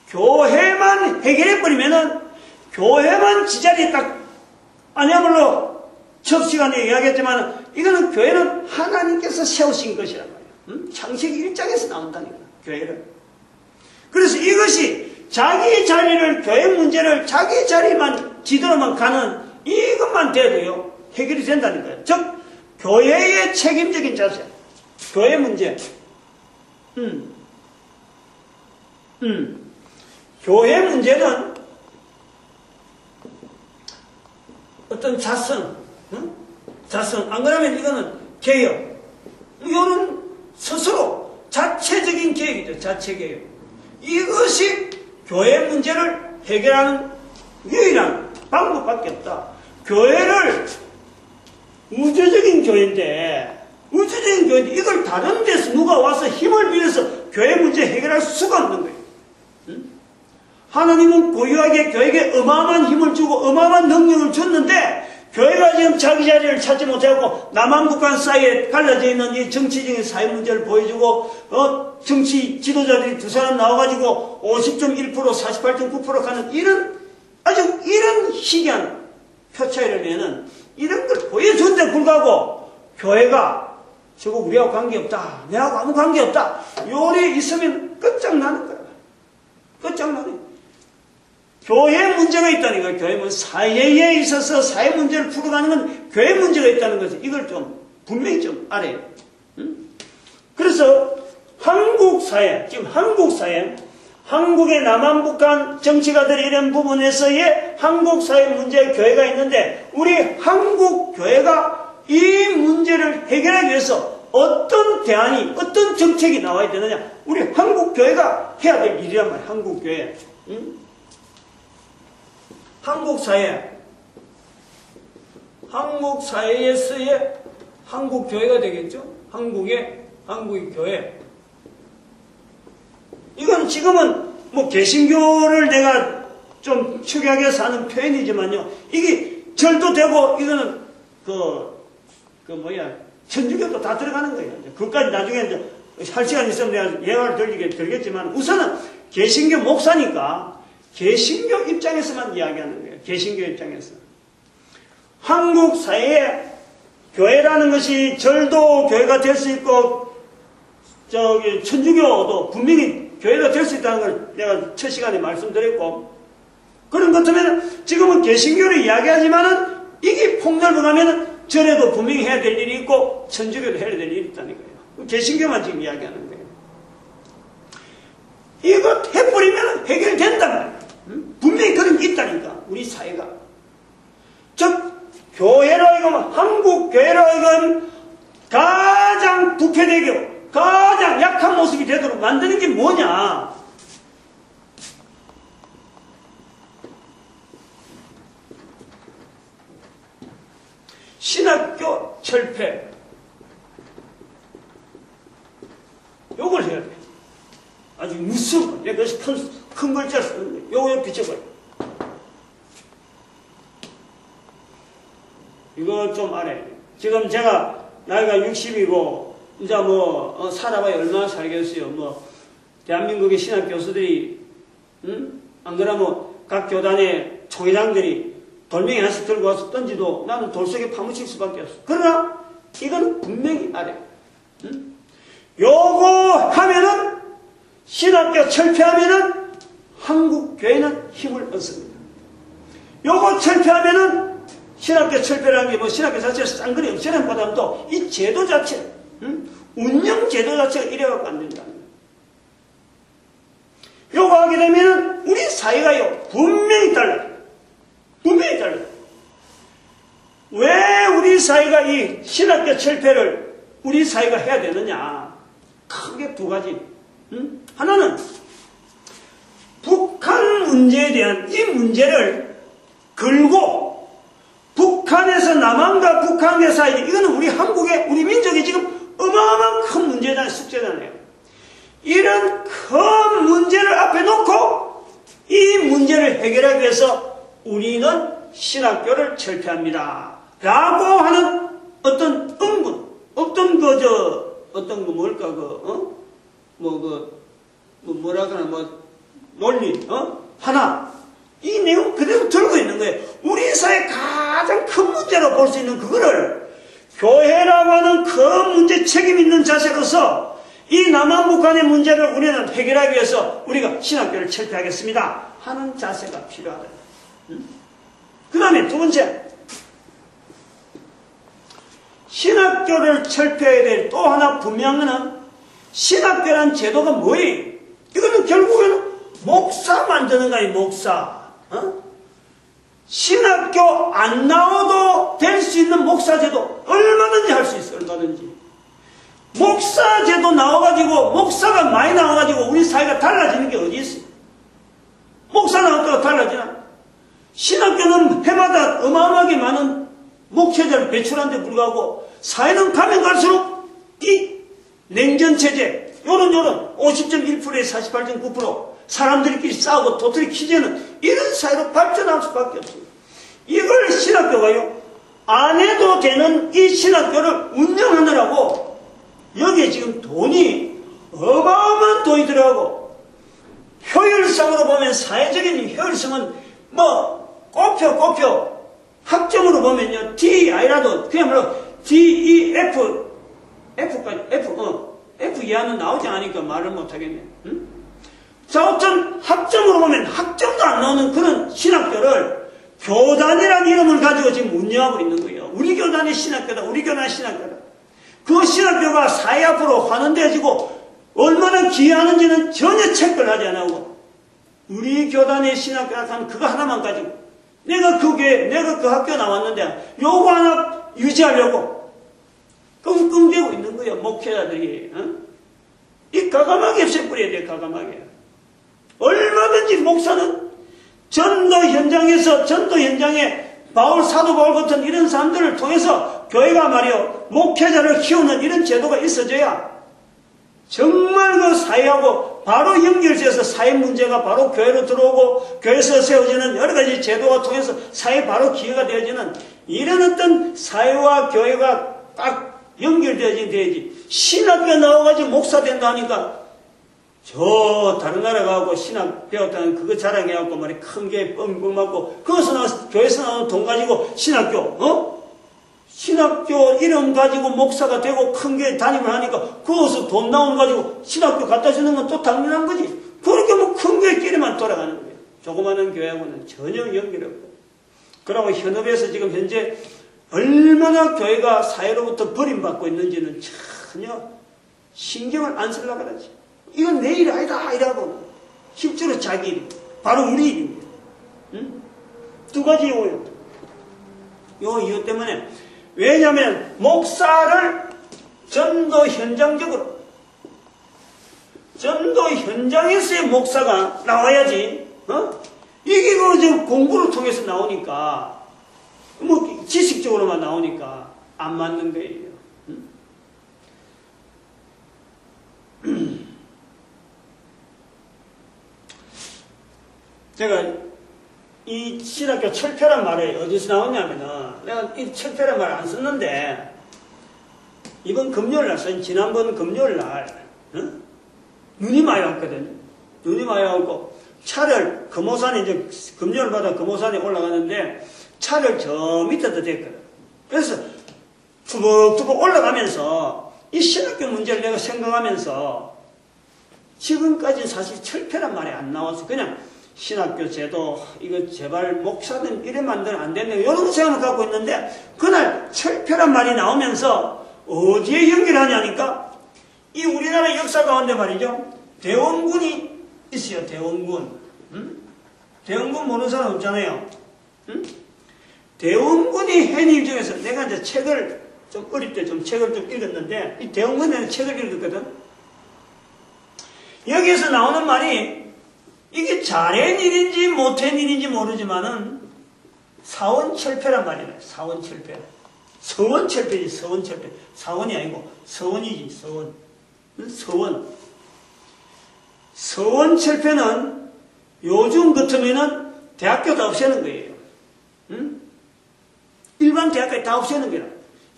교회만 해결해버리면은 교회만 지자리에 딱 아니야말로 첫 시간에 이야기했지만 이거는 교회는 하나님께서 세우신 것이란 말이에요. 창세기 1장에서 나온다니까 교회를. 그래서 이것이 자기 자리를 교회 문제를 자기 자리만 지도로만 가는 이것만 돼도요 해결이 된다니까요. 즉 교회의 책임적인 자세, 교회 문제. 교회 문제는 어떤 자성, 안 그러면 이거는 개혁. 이거는 스스로 자체적인 개혁이죠. 자체 개혁. 이것이 교회 문제를 해결하는 유일한 방법밖에 없다. 교회를 우주적인 교회인데 이걸 다른 데서 누가 와서 힘을 빌려서 교회 문제 해결할 수가 없는 거예요. 하나님은 고유하게 교회에게 어마어마한 힘을 주고 어마어마한 능력을 줬는데 교회가 지금 자기 자리를 찾지 못하고 남한북한 사이에 갈라져 있는 이 정치적인 사회 문제를 보여주고 정치 지도자들이 두 사람 나와가지고 50.1% 48.9% 가는 이런 희귀한 표차이를 내는 이런 걸 보여준데 불구하고 교회가 저거 우리하고 관계없다, 내하고 아무 관계없다 요리 있으면 끝장나는 거야. 끝장나네. 교회 문제가 있다니까. 교회 문제, 사회에 있어서 사회 문제를 풀어가는 건 교회 문제가 있다는 거지. 이걸 좀 분명히 좀 알아요. 그래서 한국 사회, 지금 한국 사회, 한국의 남한북한 정치가들이 이런 부분에서의 한국 사회 문제의 교회가 있는데 우리 한국 교회가 이 문제를 해결하기 위해서 어떤 대안이, 어떤 정책이 나와야 되느냐. 우리 한국 교회가 해야 될 일이란 말이야. 한국 교회. 한국 사회에서의 한국 교회가 되겠죠? 한국의 교회. 이건 지금은 뭐 개신교를 내가 좀 축약해서 하는 표현이지만요. 이게 절도 되고 이거는 천주교도 다 들어가는 거예요. 그것까지 나중에 이제 할 시간 있으면 내가 예화를 들겠지만 우선은 개신교 목사니까 개신교 입장에서만 이야기하는 거예요. 개신교 입장에서. 한국 사회에 교회라는 것이 절도 교회가 될 수 있고, 천주교도 분명히 교회가 될 수 있다는 걸 내가 첫 시간에 말씀드렸고, 그런 것 같으면 지금은 개신교를 이야기하지만은 이게 폭넓어가면은 절에도 분명히 해야 될 일이 있고, 천주교도 해야 될 일이 있다는 거예요. 개신교만 지금 이야기하는 거예요. 이거 해버리면 해결된단 말이에요. 분명히 그런 게 있다니까, 우리 사회가. 즉, 교회로 하여금, 한국 교회로 하여금 가장 부패되고, 가장 약한 모습이 되도록 만드는 게 뭐냐? 신학교 철폐. 요걸 해야 돼. 아주 무슨, 내가 큰 글자를 쓰는 거예요. 요거 비춰봐요. 이거 좀 알아야 돼. 지금 제가 나이가 60이고, 이제 살아봐야 얼마나 살겠어요. 대한민국의 신학 교수들이, 안 그러면 각 교단의 총회장들이 돌멩이 하나씩 들고 와서 던지도 나는 돌 속에 파묻힐 수밖에 없어. 그러나, 이건 분명히 알아요. 요거 하면은, 신학교 철폐하면은, 한국 교회는 힘을 얻습니다. 요거 철폐하면은, 신학교 철폐라는 게 신학교 자체에서 쌍거리 없애는 보다도 이 제도 자체, 운영 제도 자체가 이래갖고 안 된다는 거예요. 요거 하게 되면 우리 사회가요, 분명히 달라요. 분명히 달라요. 왜 우리 사회가 이 신학교 철폐를 우리 사회가 해야 되느냐? 크게 두 가지. 하나는 북한 문제에 대한 이 문제를 걸고 북한에서 남한과 북한의 사이, 이거는 우리 한국의 우리 민족이 지금 어마어마한 큰 문제잖아요. 숙제잖아요. 이런 큰 문제를 앞에 놓고 이 문제를 해결하기 위해서 우리는 신학교를 철폐합니다. 라고 하는 어떤 응분, 어떤 뭐라 그러나, 논리, 하나. 이 내용 그대로 들고 있는 거예요. 우리 사회 가장 큰 문제로 볼 수 있는 그거를 교회라고 하는 큰 문제 책임 있는 자세로서 이 남한 북한의 문제를 우리는 해결하기 위해서 우리가 신학교를 철폐하겠습니다 하는 자세가 필요하다. 그 다음에 두 번째, 신학교를 철폐해야 될 또 하나 분명한 것은 신학교란 제도가 뭐예요? 이거는 결국에는 목사 만드는 거 아니에요. 목사. 신학교 안 나와도 될 수 있는 목사제도 얼마든지 할 수 있어요. 얼마든지. 목사제도 나와가지고 목사가 많이 나와가지고 우리 사회가 달라지는 게 어디 있어요? 목사 나왔다가 달라지나? 신학교는 해마다 어마어마하게 많은 목회자를 배출하는 데 불구하고 사회는 가면 갈수록 이 냉전체제 요런 50.1%에 48.9% 사람들끼리 싸우고 도토리 키재는 이런 사회로 발전할 수밖에 없어요. 이걸 신학교가요, 안 해도 되는 이 신학교를 운영하느라고 여기에 지금 돈이 어마어마한 돈이 들어가고, 효율성으로 보면 사회적인 효율성은 꼽혀 학점으로 보면요, DI라도 그냥 DEF F까지 F 이하는 나오지 않으니까 말을 못하겠네. 자, 어떤 학점으로 보면 학점도 안 나오는 그런 신학교를 교단이라는 이름을 가지고 지금 운영하고 있는 거예요. 우리 교단의 신학교다. 우리 교단의 신학교다. 그 신학교가 사회 앞으로 환원되어지고 얼마나 기여하는지는 전혀 체크를 하지 않고, 우리 교단의 신학교는 그거 하나만 가지고 내가 그 학교 나왔는데 요거 하나 유지하려고 끙끙대고 있는 거예요. 목회자들이. 이 가감하게 없애버려야 돼. 가감하게. 얼마든지 목사는 전도 현장에 사도 바울 같은 이런 사람들을 통해서 교회가 말이요, 목회자를 키우는 이런 제도가 있어져야 정말 그 사회하고 바로 연결돼서 사회 문제가 바로 교회로 들어오고 교회에서 세워지는 여러 가지 제도가 통해서 사회 바로 기회가 되어지는 이런 어떤 사회와 교회가 딱 연결되어야지. 신학교 나와가지고 목사 된다 하니까 저 다른 나라 가고 신학 배웠다는 그거 자랑해갖고 말이 큰 게 뻥뻥 맞고, 거기서 나와서 교회에서 나오는 돈 가지고 신학교 이름 가지고 목사가 되고 큰 게 담임을 하니까 거기서 돈 나오는 가지고 신학교 갖다 주는 건 또 당연한 거지. 그렇게 큰 교회끼리만 돌아가는 거예요. 조그마한 교회하고는 전혀 연결이 없고. 그러고 현업에서 지금 현재 얼마나 교회가 사회로부터 버림받고 있는지는 전혀 신경을 안 쓰려고 그러지. 이건 내 일 아니다 이라고 실제로 자기 일, 바로 우리 일입니다. 두 가지 이유요. 요 이유 때문에, 왜냐하면 목사를 전도 현장에서의 목사가 나와야지. 이게 지금 공부를 통해서 나오니까, 지식적으로만 나오니까 안 맞는 거예요. 제가 이 신학교 철폐란 말이 어디서 나오냐면은, 내가 이 철폐란 말을 안 썼는데, 이번 금요일날, 지난번 금요일날, 눈이 많이 왔거든요. 눈이 많이 왔고, 차를, 금호산에 이제 금요일마다 금호산에 올라가는데, 차를 저 밑에다 댔거든. 그래서 투벅투벅 올라가면서, 이 신학교 문제를 내가 생각하면서, 지금까지는 사실 철폐란 말이 안 나와서, 그냥, 신학교 제도, 이거 제발 목사는 이래 만들면 안 되는 이런 생각을 갖고 있는데, 그날 철폐란 말이 나오면서 어디에 연결하냐니까, 이 우리나라 역사 가운데 말이죠, 대원군이 있어요. 대원군. 대원군 모르는 사람 없잖아요. 대원군이 한 일 중에서 내가 이제 책을 좀 어릴 때 좀 책을 좀 읽었는데 이 대원군에는 책을 읽었거든. 여기에서 나오는 말이 이게 잘한 일인지 못한 일인지 모르지만은 사원철폐란 말이네. 사원철폐. 서원철폐지. 서원철폐. 사원이 아니고 서원이지. 서원. 서원. 서원철폐는 요즘 같으면은 대학교 다 없애는 거예요. 일반 대학까지 다 없애는 거야.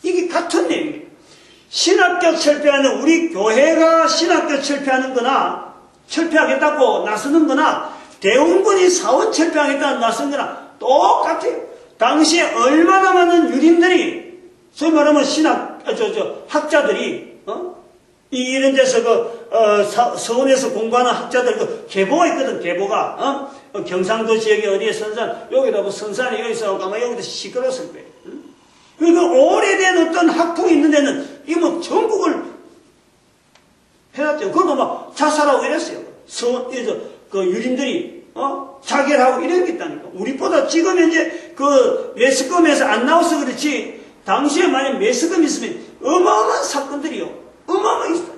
이게 같은 내용이에요. 신학교 철폐하는 우리 교회가 신학교 철폐하는 거나 철폐하겠다고 나서는 거나 대원군이 사원 철폐하겠다고 나선 거나 똑같아요. 당시에 얼마나 많은 유림들이 소위 말하면 학자들이 이런 데서 서원에서 공부하는 학자들 계보가 있거든. 계보가 경상도 지역에 어디에 선산 여기다 뭐 선산이 여기 있어 아마 여기도 시끄러웠을 거예요. 그러니까 오래된 어떤 학풍이 있는 데는 이거 뭐 전국을 해놨죠. 그것도 막 자살하고 이랬어요. 그 유림들이 자결하고 이런 게 있다니까. 우리보다 지금 이제 그 매스컴에서 안 나와서 그렇지 당시에 만약 매스컴 있으면 어마어마한 사건들이요. 어마어마하게 있었다.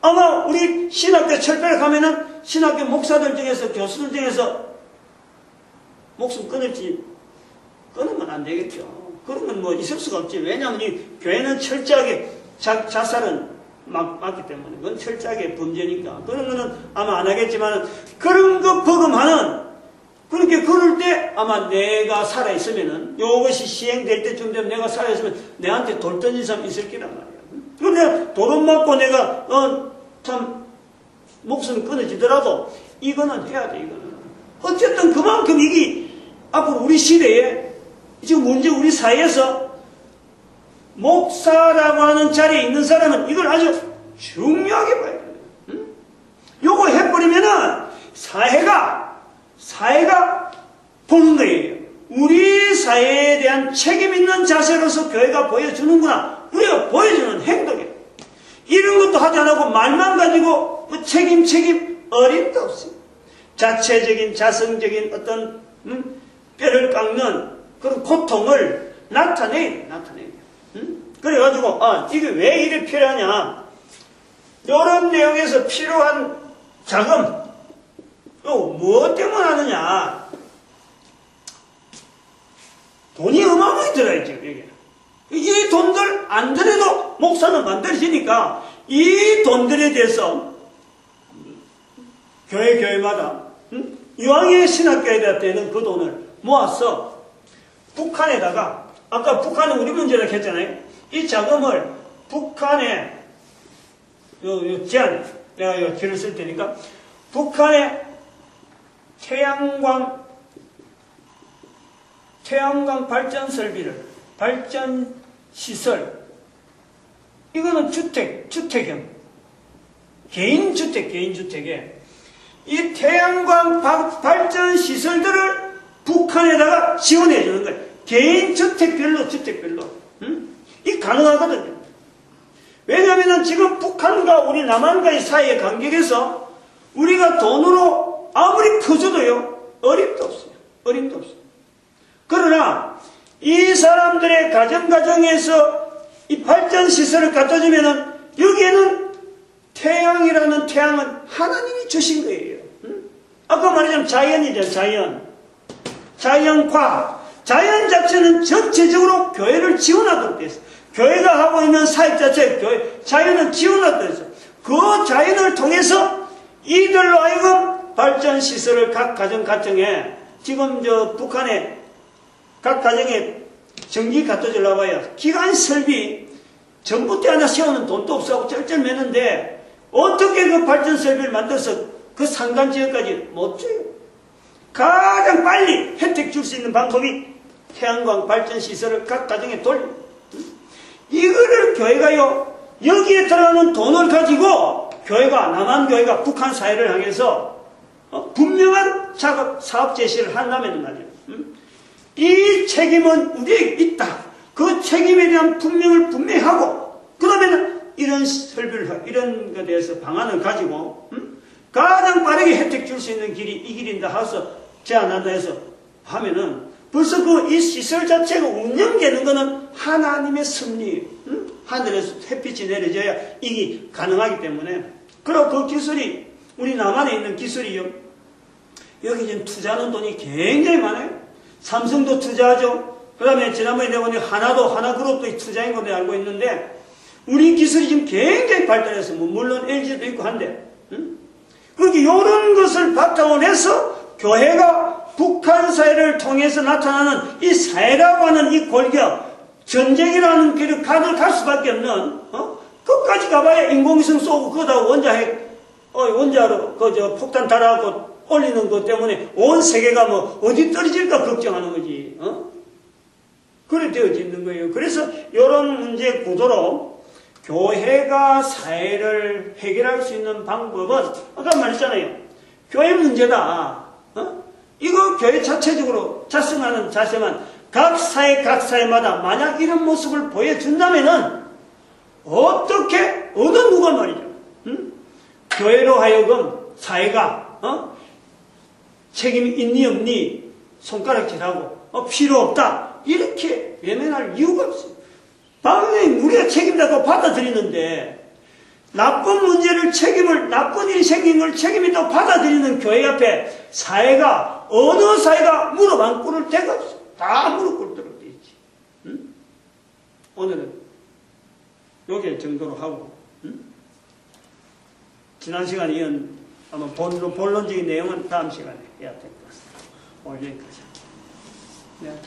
아마 우리 신학교 철폐를 가면은 신학교 목사들 중에서 교수들 중에서 목숨 끊을지 끊으면 안 되겠죠. 그러면 뭐 있을 수가 없지. 왜냐하면 이 교회는 철저하게 자살은 맞기 때문에 그건 철저하게 범죄니까 그런 거는 아마 안 하겠지만 그런 거 버금하는 그렇게 그럴 때 아마 내가 살아있으면은 이것이 시행될 때쯤 되면 내가 살아있으면 내한테 돌 던진 사람 있을 거란 말이야. 그럼 내가 돌은 맞고 내가 참 목숨 끊어지더라도 이거는 해야 돼. 이거는 어쨌든 그만큼 이게 앞으로 우리 시대에 지금 문제 우리 사회에서 목사라고 하는 자리에 있는 사람은 이걸 아주 중요하게 봐야 돼요. 요거 해버리면은 사회가 보는 거예요. 우리 사회에 대한 책임 있는 자세로서 교회가 보여주는구나. 우리가 보여주는 행동이에요. 이런 것도 하지 않고 말만 가지고 뭐 책임 어림도 없어요. 자체적인 자성적인 어떤 뼈를 깎는 그런 고통을 나타내야 돼요. 그래가지고 이게 왜 이래 필요하냐. 이런 내용에서 필요한 자금 뭐 때문에 하느냐. 돈이 어마어마하게 들어야죠. 이게. 이 돈들 안 들여도 목사는 만들어지니까 이 돈들에 대해서 교회마다 이왕에 신학교에 대한 때는 그 돈을 모아서 북한에다가 아까 북한은 우리 문제라고 했잖아요. 이 자금을 북한에 제안 내가 글을 쓸 테니까 북한에 태양광 발전 설비를 발전 시설 이거는 주택형 개인주택에 이 태양광 발전 시설들을 북한에다가 지원해 주는 거예요. 개인 주택별로. 이 가능하거든요. 왜냐하면 지금 북한과 우리 남한과의 사이의 간격에서 우리가 돈으로 아무리 커져도요, 어림도 없어요. 그러나 이 사람들의 가정에서 이 발전시설을 갖다 주면은 여기에는 태양이라는 태양은 하나님이 주신 거예요. 아까 말했지만 자연이죠. 자연과학. 자연 자체는 전체적으로 교회를 지원하도록 되어 있어요. 교회가 하고 있는 사역 자체, 자연은 지원하도록 되어 있어요. 그 자연을 통해서 이들로 하여금 발전시설을 각 가정에, 지금 북한에 각 가정에 전기 갖다 주려고 해요. 기관 설비, 전봇대 하나 세우는 돈도 없어하고 쩔쩔매는데, 어떻게 그 발전 설비를 만들어서 그 산간 지역까지 못 줘요. 가장 빨리 혜택 줄 수 있는 방법이 태양광 발전 시설을 각 가정에 돌려. 이거를 교회가요, 여기에 들어가는 돈을 가지고 남한 교회가 북한 사회를 향해서 분명한 사업 제시를 한다면 말이에요. 이 책임은 우리에게 있다. 그 책임에 대한 분명히 하고, 그러면 이런 설비를, 이런 것에 대해서 방안을 가지고, 가장 빠르게 혜택 줄 수 있는 길이 이 길인다 해서 제안한다 해서 하면은 벌써 이 시설 자체가 운영되는 거는 하나님의 섭리, 하늘에서 햇빛이 내려져야 이게 가능하기 때문에. 그리고 그 기술이 우리 남한에 있는 기술이요. 여기 지금 투자하는 돈이 굉장히 많아요. 삼성도 투자하죠. 그 다음에 지난번에 내가 보니 하나그룹도 투자인 걸로 알고 있는데 우리 기술이 지금 굉장히 발달해서 물론 LG도 있고 한데 그렇게 이런 것을 바탕으로 해서 교회가 북한 사회를 통해서 나타나는 이 사회라고 하는 이 골격, 전쟁이라는 길을 갈 수밖에 없는, 끝까지 가봐야 인공위성 쏘고, 그거다 원자로, 폭탄 달아갖고 올리는 것 때문에 온 세계가 어디 떨어질까 걱정하는 거지, 그래 되어져 있는 거예요. 그래서 이런 문제 구도로 교회가 사회를 해결할 수 있는 방법은, 아까 말했잖아요. 교회 문제다. 이거 교회 자체적으로 자성하는 자세만 각 사회마다 만약 이런 모습을 보여준다면은 어떻게 어느 누가 말이죠. 교회로 하여금 사회가 책임이 있니 없니 손가락질하고 필요 없다 이렇게 외면할 이유가 없어요. 당연히 우리가 책임다고 받아들이는데 나쁜 문제를 나쁜 일이 생긴 걸 책임있다고 받아들이는 교회 앞에 사회가, 어느 사회가 무릎 안 꿇을 데가 없어. 다 무릎 꿇도록 돼 있지. 오늘은 요게 정도로 하고, 지난 시간에 이은 아마 본론적인 내용은 다음 시간에 해야 될 것 같습니다. 오늘 여기까지. 네.